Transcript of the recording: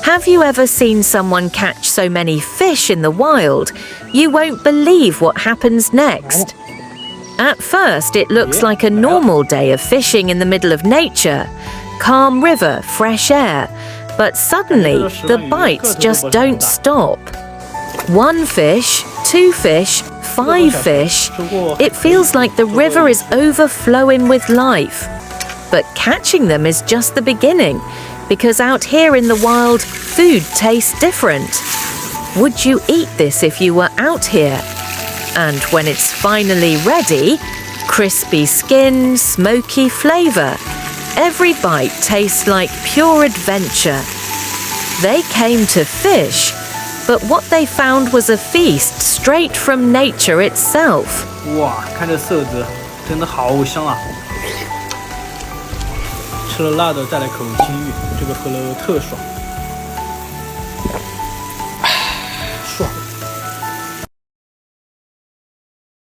Have you ever seen someone catch so many fish in the wild? You won't believe what happens next. At first, it looks like a normal day of fishing in the middle of nature. Calm river, fresh air. But suddenly, the bites just don't stop. 1 fish, 2 fish, 5 fish. It feels like the river is overflowing with life. But catching them is just the beginning, because out here in the wild, food tastes different. Would you eat this if you were out here? And when it's finally ready, crispy skin, smoky flavor. Every bite tastes like pure adventure. They came to fish, but what they found was a feast straight from nature itself. 哇，看这色泽，真的好香啊！吃了辣的，再来口金鱼，这个喝了特爽。